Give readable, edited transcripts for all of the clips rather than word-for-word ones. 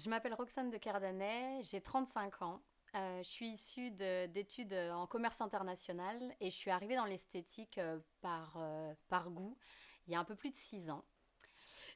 Je m'appelle Roxane de Cardanet, j'ai 35 ans. Je suis issue d'études en commerce international et je suis arrivée dans l'esthétique par goût il y a un peu plus de 6 ans.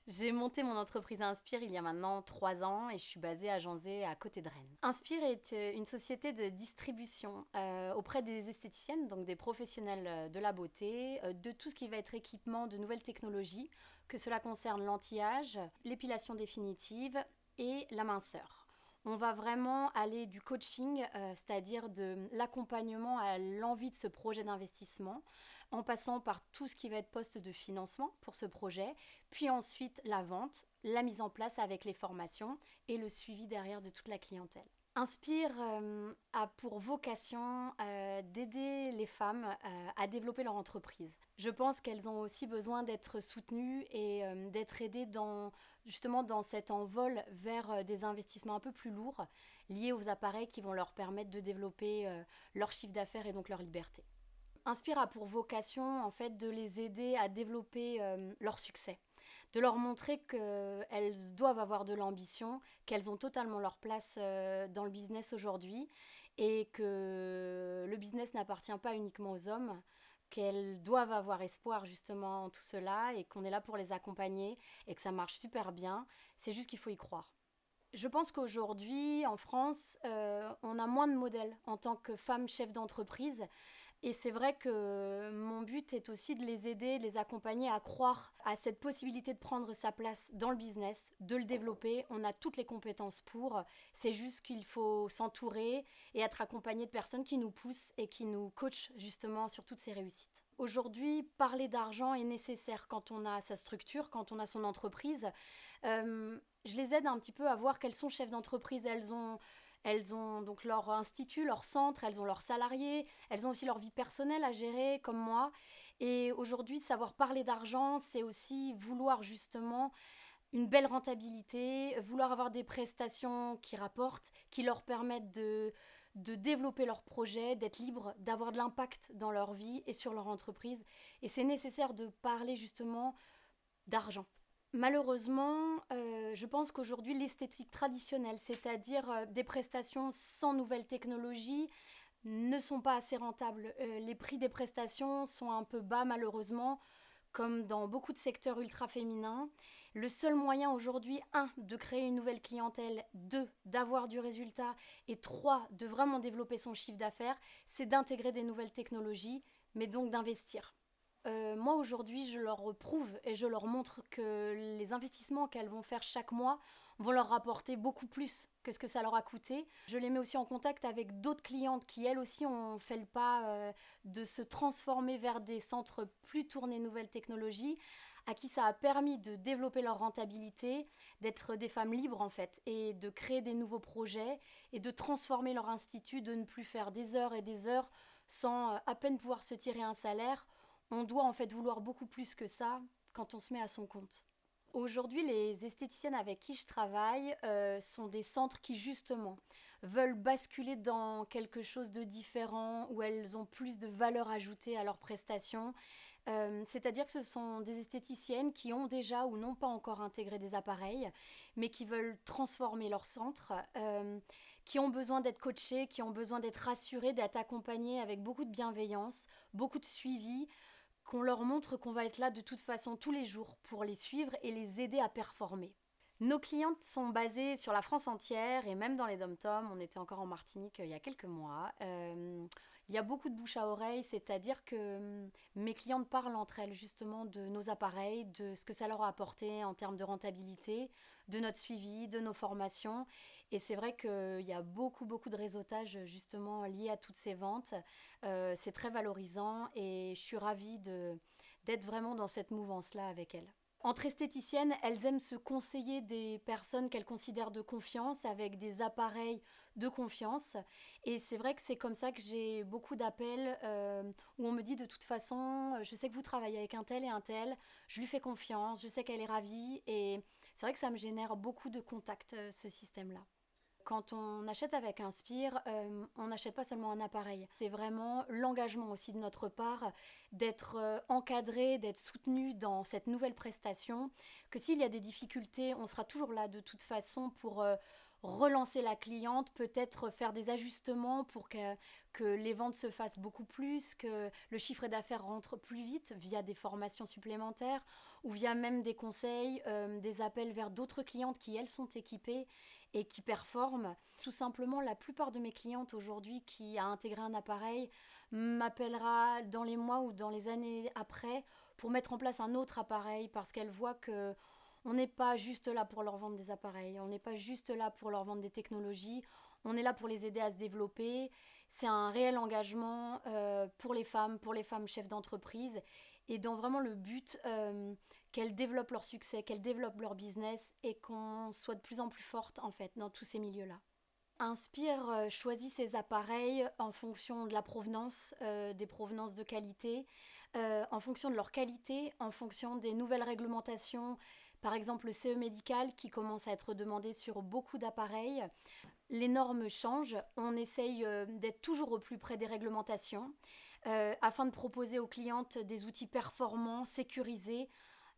J'ai monté mon entreprise Inspire il y a maintenant 3 ans et je suis basée à Janzé, à côté de Rennes. Inspire est une société de distribution auprès des esthéticiennes, donc des professionnels de la beauté, de tout ce qui va être équipement de nouvelles technologies, que cela concerne l'anti-âge, l'épilation définitive et la minceur. On va vraiment aller du coaching, c'est-à-dire de l'accompagnement à l'envie de ce projet d'investissement, en passant par tout ce qui va être poste de financement pour ce projet, puis ensuite la vente, la mise en place avec les formations et le suivi derrière de toute la clientèle. Inspire a pour vocation d'aider les femmes à développer leur entreprise. Je pense qu'elles ont aussi besoin d'être soutenues et d'être aidées justement dans cet envol vers des investissements un peu plus lourds liés aux appareils qui vont leur permettre de développer leur chiffre d'affaires et donc leur liberté. Inspire a pour vocation en fait de les aider à développer leur succès, de leur montrer qu'elles doivent avoir de l'ambition, qu'elles ont totalement leur place dans le business aujourd'hui et que le business n'appartient pas uniquement aux hommes, qu'elles doivent avoir espoir justement en tout cela et qu'on est là pour les accompagner et que ça marche super bien, c'est juste qu'il faut y croire. Je pense qu'aujourd'hui, en France, on a moins de modèles en tant que femme chef d'entreprise. Et c'est vrai que mon but est aussi de les aider, de les accompagner à croire à cette possibilité de prendre sa place dans le business, de le développer. On a toutes les compétences pour. C'est juste qu'il faut s'entourer et être accompagné de personnes qui nous poussent et qui nous coachent justement sur toutes ces réussites. Aujourd'hui, parler d'argent est nécessaire quand on a sa structure, quand on a son entreprise. Je les aide un petit peu à voir qu'elles sont chefs d'entreprise. Elles ont donc leur institut, leur centre, elles ont leurs salariés, elles ont aussi leur vie personnelle à gérer, comme moi. Et aujourd'hui, savoir parler d'argent, c'est aussi vouloir justement une belle rentabilité, vouloir avoir des prestations qui rapportent, qui leur permettent de développer leur projet, d'être libres, d'avoir de l'impact dans leur vie et sur leur entreprise. Et c'est nécessaire de parler justement d'argent. Malheureusement, je pense qu'aujourd'hui, l'esthétique traditionnelle, c'est-à-dire des prestations sans nouvelles technologies, ne sont pas assez rentables. Les prix des prestations sont un peu bas, malheureusement, comme dans beaucoup de secteurs ultra féminins. Le seul moyen aujourd'hui, un, de créer une nouvelle clientèle, deux, d'avoir du résultat, et trois, de vraiment développer son chiffre d'affaires, c'est d'intégrer des nouvelles technologies, mais donc d'investir. Moi aujourd'hui, je leur prouve et je leur montre que les investissements qu'elles vont faire chaque mois vont leur rapporter beaucoup plus que ce que ça leur a coûté. Je les mets aussi en contact avec d'autres clientes qui elles aussi ont fait le pas de se transformer vers des centres plus tournés nouvelles technologies, à qui ça a permis de développer leur rentabilité, d'être des femmes libres en fait, et de créer des nouveaux projets et de transformer leur institut, de ne plus faire des heures et des heures sans à peine pouvoir se tirer un salaire. On doit en fait vouloir beaucoup plus que ça quand on se met à son compte. Aujourd'hui, les esthéticiennes avec qui je travaille sont des centres qui justement veulent basculer dans quelque chose de différent, où elles ont plus de valeur ajoutée à leurs prestations. C'est-à-dire que ce sont des esthéticiennes qui ont déjà ou n'ont pas encore intégré des appareils, mais qui veulent transformer leur centre, qui ont besoin d'être coachées, qui ont besoin d'être rassurées, d'être accompagnées avec beaucoup de bienveillance, beaucoup de suivi, qu'on leur montre qu'on va être là de toute façon tous les jours pour les suivre et les aider à performer. Nos clientes sont basées sur la France entière et même dans les dom-toms. On était encore en Martinique il y a quelques mois. Il y a beaucoup de bouche à oreille, c'est-à-dire que mes clientes parlent entre elles justement de nos appareils, de ce que ça leur a apporté en termes de rentabilité, de notre suivi, de nos formations. Et c'est vrai qu'il y a beaucoup, beaucoup de réseautage justement lié à toutes ces ventes. C'est très valorisant et je suis ravie d'être vraiment dans cette mouvance-là avec elles. Entre esthéticiennes, elles aiment se conseiller des personnes qu'elles considèrent de confiance, avec des appareils de confiance. Et c'est vrai que c'est comme ça que j'ai beaucoup d'appels où on me dit de toute façon, je sais que vous travaillez avec un tel, je lui fais confiance, je sais qu'elle est ravie. Et c'est vrai que ça me génère beaucoup de contacts, ce système-là. Quand on achète avec Inspire, on n'achète pas seulement un appareil. C'est vraiment l'engagement aussi de notre part d'être encadré, d'être soutenu dans cette nouvelle prestation. Que s'il y a des difficultés, on sera toujours là de toute façon relancer la cliente, peut-être faire des ajustements pour que les ventes se fassent beaucoup plus, que le chiffre d'affaires rentre plus vite via des formations supplémentaires ou via même des conseils, des appels vers d'autres clientes qui, elles, sont équipées et qui performent. Tout simplement, la plupart de mes clientes aujourd'hui qui a intégré un appareil m'appellera dans les mois ou dans les années après pour mettre en place un autre appareil parce qu'elles voient que on n'est pas juste là pour leur vendre des appareils, on n'est pas juste là pour leur vendre des technologies, on est là pour les aider à se développer. C'est un réel engagement pour les femmes chefs d'entreprise, et dans vraiment le but qu'elles développent leur succès, qu'elles développent leur business et qu'on soit de plus en plus forte en fait dans tous ces milieux-là. Inspire choisit ses appareils en fonction de la provenance, des provenances de qualité, en fonction de leur qualité, en fonction des nouvelles réglementations, par exemple le CE médical qui commence à être demandé sur beaucoup d'appareils. Les normes changent, on essaye d'être toujours au plus près des réglementations afin de proposer aux clientes des outils performants, sécurisés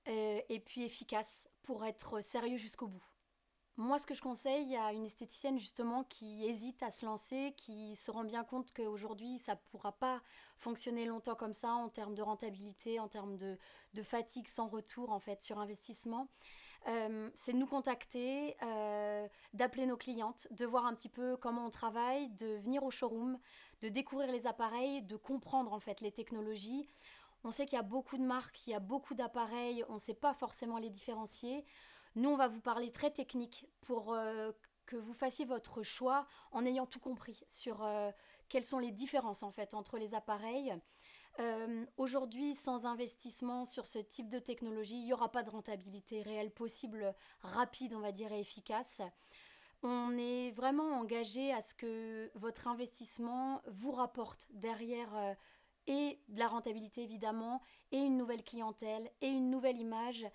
et puis efficaces pour être sérieux jusqu'au bout. Moi, ce que je conseille à une esthéticienne justement qui hésite à se lancer, qui se rend bien compte qu'aujourd'hui, ça ne pourra pas fonctionner longtemps comme ça en termes de rentabilité, en termes de fatigue sans retour en fait sur investissement, c'est de nous contacter, d'appeler nos clientes, de voir un petit peu comment on travaille, de venir au showroom, de découvrir les appareils, de comprendre en fait les technologies. On sait qu'il y a beaucoup de marques, il y a beaucoup d'appareils, on ne sait pas forcément les différencier. Nous, on va vous parler très technique pour que vous fassiez votre choix en ayant tout compris sur quelles sont les différences en fait entre les appareils. Aujourd'hui, sans investissement sur ce type de technologie, il n'y aura pas de rentabilité réelle possible, rapide, on va dire, et efficace. On est vraiment engagé à ce que votre investissement vous rapporte derrière et de la rentabilité évidemment, et une nouvelle clientèle, et une nouvelle image,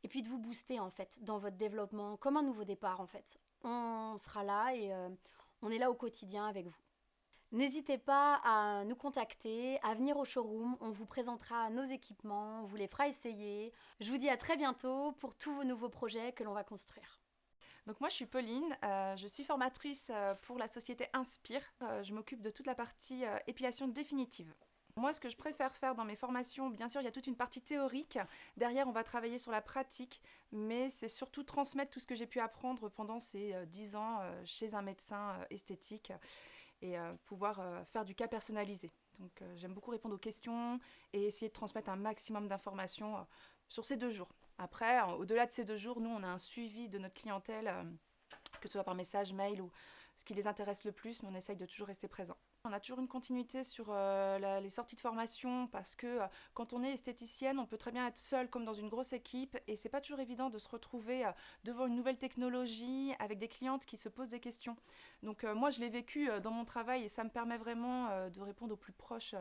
et puis de vous booster en fait dans votre développement, comme un nouveau départ en fait. On sera là et on est là au quotidien avec vous. N'hésitez pas à nous contacter, à venir au showroom, on vous présentera nos équipements, on vous les fera essayer. Je vous dis à très bientôt pour tous vos nouveaux projets que l'on va construire. Donc moi je suis Pauline, je suis formatrice pour la société Inspire. Je m'occupe de toute la partie épilation définitive. Moi, ce que je préfère faire dans mes formations, bien sûr, il y a toute une partie théorique. Derrière, on va travailler sur la pratique, mais c'est surtout transmettre tout ce que j'ai pu apprendre pendant ces 10 ans chez un médecin esthétique et pouvoir faire du cas personnalisé. Donc, j'aime beaucoup répondre aux questions et essayer de transmettre un maximum d'informations sur ces 2 jours. Après, au-delà de ces 2 jours, nous, on a un suivi de notre clientèle, que ce soit par message, mail ou ce qui les intéresse le plus, mais on essaye de toujours rester présent. On a toujours une continuité sur les sorties de formation parce que quand on est esthéticienne, on peut très bien être seule comme dans une grosse équipe et c'est pas toujours évident de se retrouver devant une nouvelle technologie avec des clientes qui se posent des questions. Donc moi, je l'ai vécu dans mon travail et ça me permet vraiment de répondre au plus proche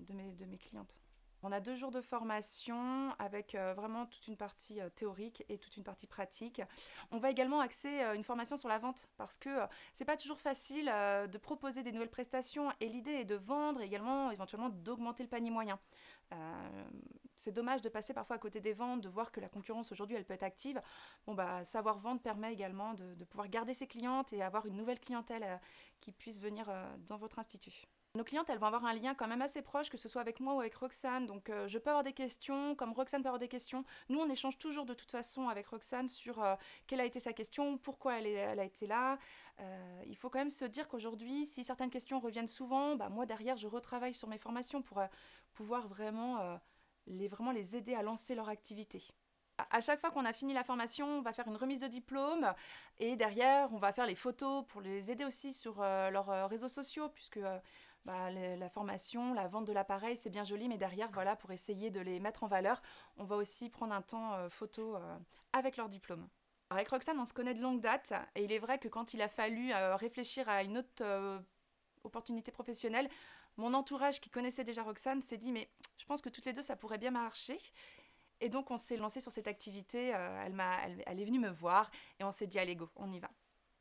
de mes clientes. On a 2 jours de formation avec vraiment toute une partie théorique et toute une partie pratique. On va également axer une formation sur la vente parce que c'est pas toujours facile de proposer des nouvelles prestations et l'idée est de vendre et également éventuellement d'augmenter le panier moyen. C'est dommage de passer parfois à côté des ventes, de voir que la concurrence aujourd'hui elle peut être active. Bon bah savoir vendre permet également de pouvoir garder ses clientes et avoir une nouvelle clientèle qui puisse venir dans votre institut. Nos clientes, elles vont avoir un lien quand même assez proche, que ce soit avec moi ou avec Roxane. Donc, je peux avoir des questions, comme Roxane peut avoir des questions. Nous, on échange toujours de toute façon avec Roxane sur quelle a été sa question, pourquoi elle a été là. Il faut quand même se dire qu'aujourd'hui, si certaines questions reviennent souvent, bah, moi, derrière, je retravaille sur mes formations pour pouvoir vraiment les aider à lancer leur activité. À chaque fois qu'on a fini la formation, on va faire une remise de diplôme et derrière, on va faire les photos pour les aider aussi sur leurs réseaux sociaux puisque la formation, la vente de l'appareil, c'est bien joli, mais derrière, voilà, pour essayer de les mettre en valeur, on va aussi prendre un temps photo avec leur diplôme. Alors, avec Roxane, on se connaît de longue date, et il est vrai que quand il a fallu réfléchir à une autre opportunité professionnelle, mon entourage qui connaissait déjà Roxane s'est dit, mais je pense que toutes les deux, ça pourrait bien marcher. Et donc, on s'est lancé sur cette activité, elle est venue me voir, et on s'est dit, allez, go, on y va.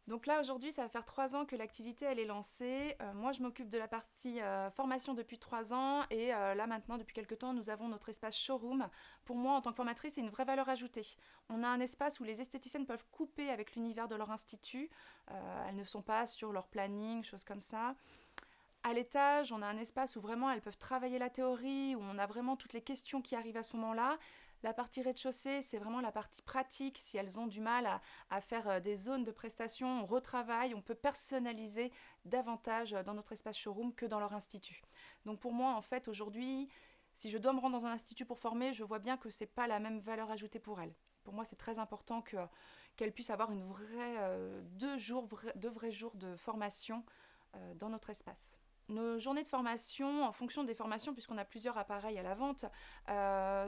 Donc là, aujourd'hui, ça va faire 3 ans que l'activité, elle est lancée. Moi, je m'occupe de la partie formation depuis 3 ans. Et là, maintenant, depuis quelques temps, nous avons notre espace showroom. Pour moi, en tant que formatrice, c'est une vraie valeur ajoutée. On a un espace où les esthéticiennes peuvent couper avec l'univers de leur institut. Elles ne sont pas sur leur planning, choses comme ça. À l'étage, on a un espace où vraiment elles peuvent travailler la théorie, où on a vraiment toutes les questions qui arrivent à ce moment-là. La partie rez-de-chaussée, c'est vraiment la partie pratique. Si elles ont du mal à faire des zones de prestation, on retravaille, on peut personnaliser davantage dans notre espace showroom que dans leur institut. Donc pour moi, en fait, aujourd'hui, si je dois me rendre dans un institut pour former, je vois bien que ce n'est pas la même valeur ajoutée pour elles. Pour moi, c'est très important qu'elles puissent avoir une deux vrais jours de formation dans notre espace. Nos journées de formation, en fonction des formations, puisqu'on a plusieurs appareils à la vente,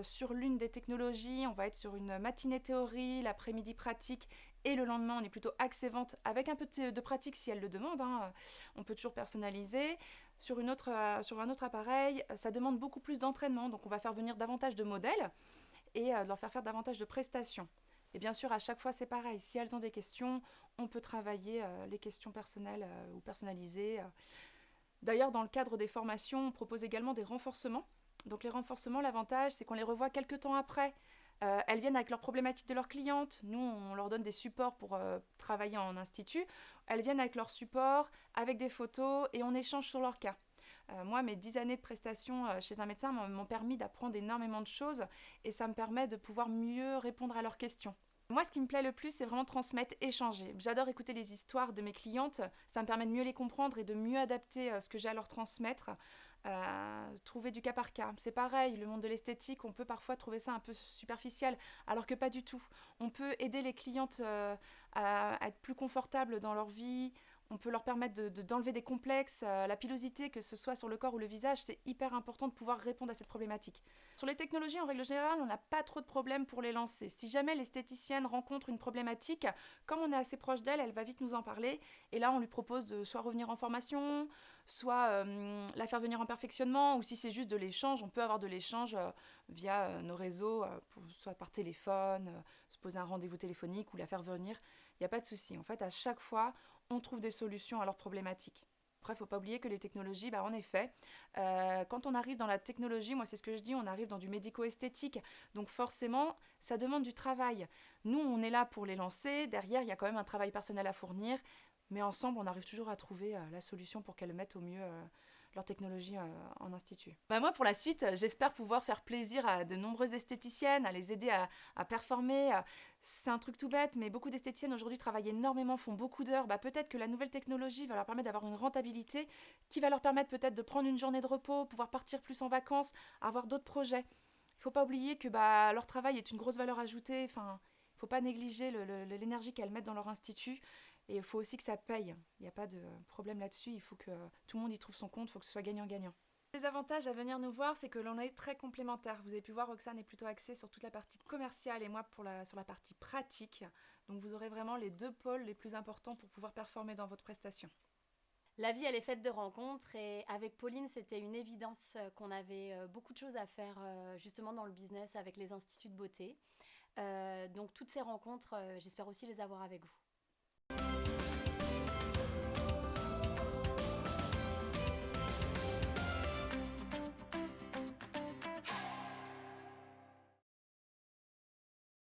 sur l'une des technologies, on va être sur une matinée théorie, l'après-midi pratique, et le lendemain, on est plutôt axé vente, avec un peu de pratique si elle le demande. On peut toujours personnaliser. Sur un autre appareil, ça demande beaucoup plus d'entraînement, donc on va faire venir davantage de modèles et leur faire davantage de prestations. Et bien sûr, à chaque fois, c'est pareil. Si elles ont des questions, on peut travailler les questions personnelles ou personnalisées. D'ailleurs, dans le cadre des formations, on propose également des renforcements. Donc les renforcements, l'avantage, c'est qu'on les revoit quelques temps après. Elles viennent avec leurs problématiques de leurs clientes. Nous, on leur donne des supports pour travailler en institut. Elles viennent avec leurs supports, avec des photos, et on échange sur leur cas. Moi, mes 10 années de prestations chez un médecin m'ont permis d'apprendre énormément de choses, et ça me permet de pouvoir mieux répondre à leurs questions. Moi, ce qui me plaît le plus, c'est vraiment transmettre, échanger. J'adore écouter les histoires de mes clientes. Ça me permet de mieux les comprendre et de mieux adapter ce que j'ai à leur transmettre. Trouver du cas par cas. C'est pareil, le monde de l'esthétique, on peut parfois trouver ça un peu superficiel, alors que pas du tout. On peut aider les clientes à être plus confortables dans leur vie. On peut leur permettre d'enlever des complexes, la pilosité, que ce soit sur le corps ou le visage, c'est hyper important de pouvoir répondre à cette problématique. Sur les technologies, en règle générale, on n'a pas trop de problèmes pour les lancer. Si jamais l'esthéticienne rencontre une problématique, comme on est assez proche d'elle, elle va vite nous en parler. Et là, on lui propose de soit revenir en formation, soit la faire venir en perfectionnement, ou si c'est juste de l'échange, on peut avoir de l'échange via nos réseaux, soit par téléphone, se poser un rendez-vous téléphonique ou la faire venir. Il n'y a pas de souci. En fait, à chaque fois, on trouve des solutions à leurs problématiques. Après, il ne faut pas oublier que les technologies, en effet, quand on arrive dans la technologie, moi c'est ce que je dis, on arrive dans du médico-esthétique. Donc forcément, ça demande du travail. Nous, on est là pour les lancer. Derrière, il y a quand même un travail personnel à fournir. Mais ensemble, on arrive toujours à trouver la solution pour qu'elles mettent au mieux leur technologie en institut. Moi, pour la suite, j'espère pouvoir faire plaisir à de nombreuses esthéticiennes, à les aider à performer. C'est un truc tout bête, mais beaucoup d'esthéticiennes aujourd'hui travaillent énormément, font beaucoup d'heures. Peut-être que la nouvelle technologie va leur permettre d'avoir une rentabilité qui va leur permettre peut-être de prendre une journée de repos, pouvoir partir plus en vacances, avoir d'autres projets. Il ne faut pas oublier que leur travail est une grosse valeur ajoutée. Enfin, il ne faut pas négliger l'énergie qu'elles mettent dans leur institut. Et il faut aussi que ça paye. Il n'y a pas de problème là-dessus. Il faut que tout le monde y trouve son compte. Il faut que ce soit gagnant-gagnant. Les avantages à venir nous voir, c'est que l'on est très complémentaires. Vous avez pu voir, Roxane est plutôt axée sur toute la partie commerciale et moi sur la partie pratique. Donc vous aurez vraiment les deux pôles les plus importants pour pouvoir performer dans votre prestation. La vie, elle est faite de rencontres et avec Pauline, c'était une évidence qu'on avait beaucoup de choses à faire justement dans le business avec les instituts de beauté. Donc toutes ces rencontres, j'espère aussi les avoir avec vous.